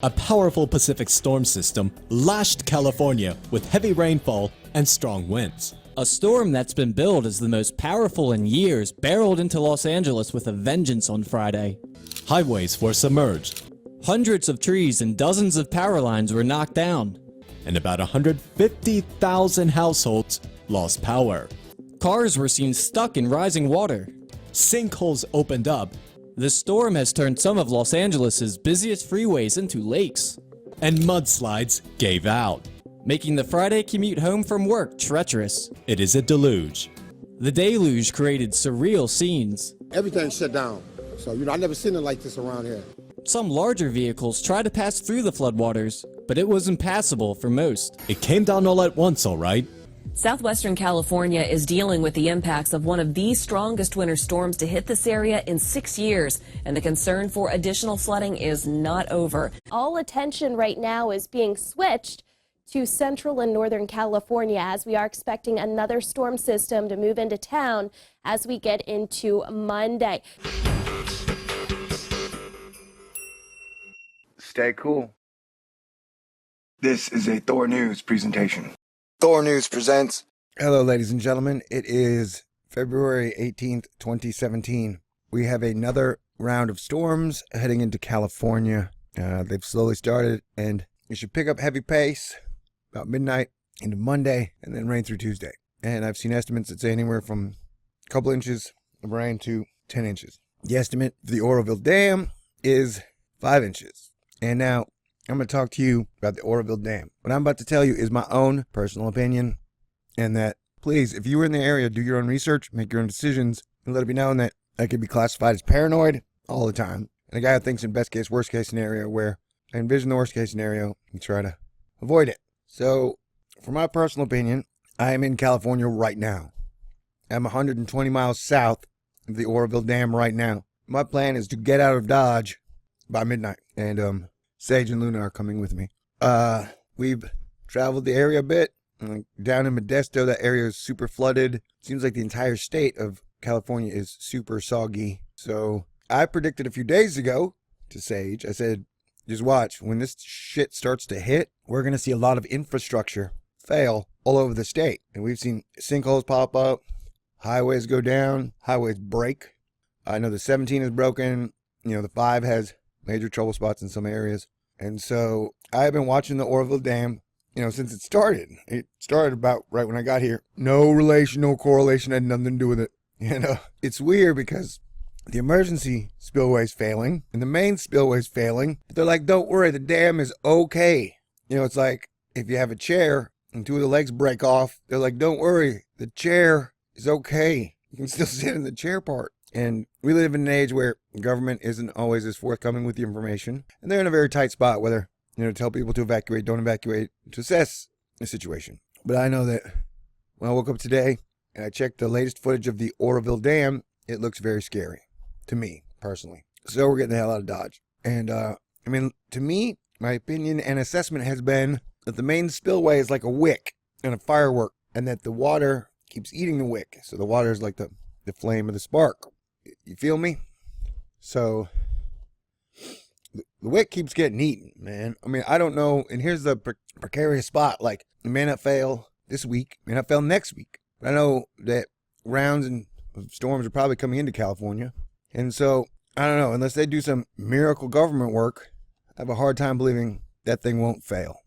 A powerful Pacific storm system lashed California with heavy rainfall and strong winds. A storm that's been billed as the most powerful in years barreled into Los Angeles with a vengeance on Friday. Highways were submerged. Hundreds of trees and dozens of power lines were knocked down. And about 150,000 households lost power. Cars were seen stuck in rising water. Sinkholes opened up. The storm has turned some of Los Angeles' busiest freeways into lakes. And mudslides gave out, making the Friday commute home from work treacherous. It is a deluge. The deluge created surreal scenes. Everything shut down. So, I never seen it like this around here. Some larger vehicles tried to pass through the floodwaters, but it was impassable for most. It came down all at once, all right. Southwestern California is dealing with the impacts of one of the strongest winter storms to hit this area in 6 years, and the concern for additional flooding is not over. All attention right now is being switched to central and northern California as we are expecting another storm system to move into town as we get into Monday. Stay cool. This is a Thor News presentation. Thor News presents. Hello, ladies and gentlemen. It is February 18th, 2017. We have another round of storms heading into California. They've slowly started, and it should pick up heavy pace about midnight into Monday, and then rain through Tuesday. And I've seen estimates that say anywhere from a couple inches of rain to 10 inches. The estimate for the Oroville Dam is 5 inches. And now, I'm going to talk to you about the Oroville Dam. What I'm about to tell you is my own personal opinion, and that, please, if you were in the area, do your own research, make your own decisions, and let it be known that I could be classified as paranoid all the time, and a guy who thinks in best case, worst case scenario, where I envision the worst case scenario and try to avoid it. So, for my personal opinion, I am in California right now. I'm 120 miles south of the Oroville Dam right now. My plan is to get out of Dodge by midnight, and Sage and Luna are coming with me. We've traveled the area a bit. Down in Modesto, that area is super flooded. Seems like the entire state of California is super soggy. So I predicted a few days ago to Sage, I said, just watch, when this shit starts to hit, we're going to see a lot of infrastructure fail all over the state. And we've seen sinkholes pop up, highways go down, highways break. I know the 17 is broken. The 5 has major trouble spots in some areas. And so I've been watching the Oroville Dam, since it started. It started about right when I got here. No relation, no correlation, had nothing to do with it. It's weird because the emergency spillway's failing and the main spillway's failing. But they're like, don't worry, the dam is okay. It's like if you have a chair and 2 of the legs break off, they're like, don't worry, the chair is okay. You can still sit in the chair part. And we live in an age where government isn't always as forthcoming with the information. And they're in a very tight spot whether, to tell people to evacuate, don't evacuate, to assess the situation. But I know that when I woke up today and I checked the latest footage of the Oroville Dam, it looks very scary to me, personally. So we're getting the hell out of Dodge. And, to me, my opinion and assessment has been that the main spillway is like a wick and a firework, and that the water keeps eating the wick. So the water is like the flame of the spark. You feel me? So the wick keeps getting eaten, man. I don't know. And here's the precarious spot. Like, it may not fail this week, may not fail next week. But I know that rounds and storms are probably coming into California. And so, I don't know. Unless they do some miracle government work, I have a hard time believing that thing won't fail.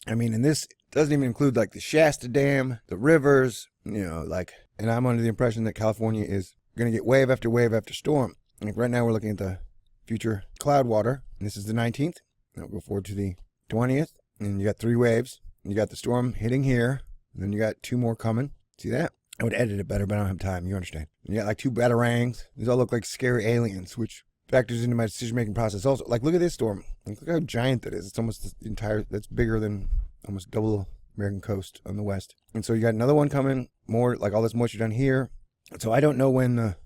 And this doesn't even include like the Shasta Dam, the rivers, and I'm under the impression that California is going to get wave after wave after storm. Like right now we're looking at the future cloud water. And this is the 19th. I'll go forward to the 20th. And you got 3 waves. You got the storm hitting here. And then you got 2 more coming. See that? I would edit it better, but I don't have time. You understand. You got like 2 batarangs. These all look like scary aliens, which factors into my decision-making process also. Like, look at this storm. Look how giant that is. It's almost the entire, that's bigger than almost double American coast on the west. And so you got another one coming, more like all this moisture down here. So I don't know when the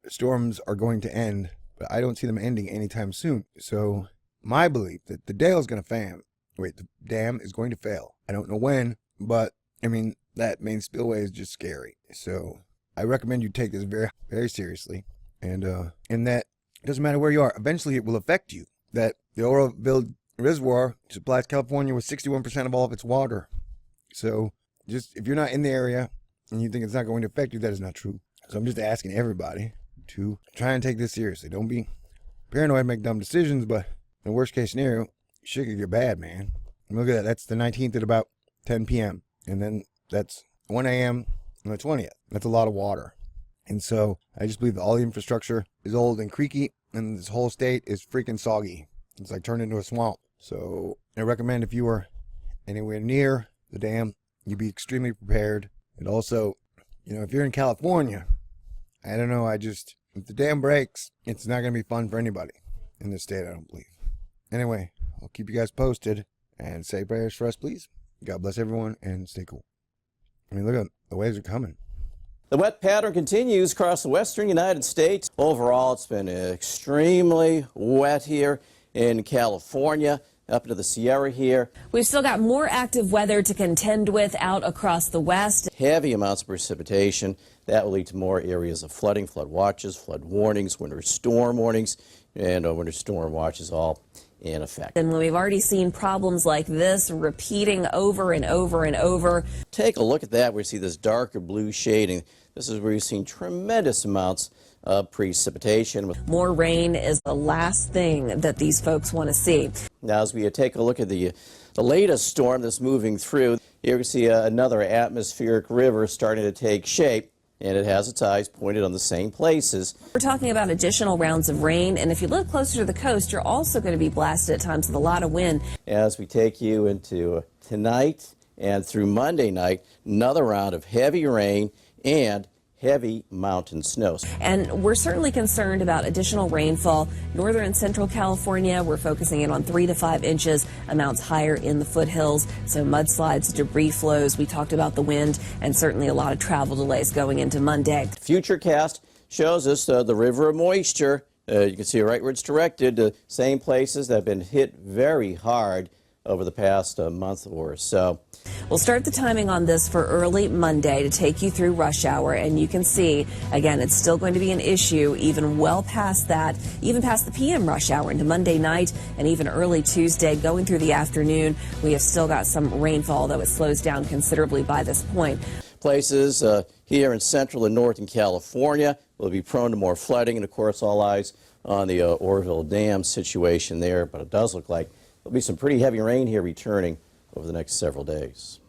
storms are going to end, but I don't see them ending anytime soon. So my belief that the dam is going to fail. I don't know when, but that main spillway is just scary. So I recommend you take this very, very seriously. And that it doesn't matter where you are. Eventually it will affect you. That the Oroville reservoir supplies California with 61% of all of its water. So just if you're not in the area and you think it's not going to affect you, that is not true. So I'm just asking everybody to try and take this seriously. Don't be paranoid, make dumb decisions, but in the worst case scenario, shit could get bad, man. And look at that. That's the 19th at about 10 p.m. And then that's 1 a.m. on the 20th. That's a lot of water. And so I just believe that all the infrastructure is old and creaky, and this whole state is freaking soggy. It's like turned into a swamp. So I recommend if you are anywhere near the dam, you be extremely prepared. And also, if you're in California, I don't know, if the dam breaks, it's not going to be fun for anybody in this state, I don't believe. Anyway, I'll keep you guys posted, and say prayers for us, please. God bless everyone, and stay cool. I mean, look at the waves are coming. The wet pattern continues across the western United States. Overall, it's been extremely wet here in California, up into the Sierra here. We've still got more active weather to contend with out across the west. Heavy amounts of precipitation. That will lead to more areas of flooding, flood watches, flood warnings, winter storm warnings, and winter storm watches all in effect. And we've already seen problems like this repeating over and over and over. Take a look at that. We see this darker blue shading. This is where you've seen tremendous amounts of precipitation. More rain is the last thing that these folks want to see. Now, as we take a look at the latest storm that's moving through, here we see another atmospheric river starting to take shape, and it has its eyes pointed on the same places. We're talking about additional rounds of rain, and if you look closer to the coast, you're also going to be blasted at times with a lot of wind. As we take you into tonight and through Monday night, another round of heavy rain and heavy mountain snow. And we're certainly concerned about additional rainfall. Northern and central California, we're focusing in on 3 to 5 inches, amounts higher in the foothills. So mudslides, debris flows. We talked about the wind, and certainly a lot of travel delays going into Monday. Futurecast shows us the river of moisture. You can see right where it's directed, the same places that have been hit very hard over the past month or so. We'll start the timing on this for early Monday to take you through rush hour, and you can see, again, it's still going to be an issue even well past that, even past the PM rush hour into Monday night and even early Tuesday going through the afternoon. We have still got some rainfall, though it slows down considerably by this point. Places here in central and northern California will be prone to more flooding, and of course all eyes on the Oroville Dam situation there, but it does look like there'll be some pretty heavy rain here returning over the next several days.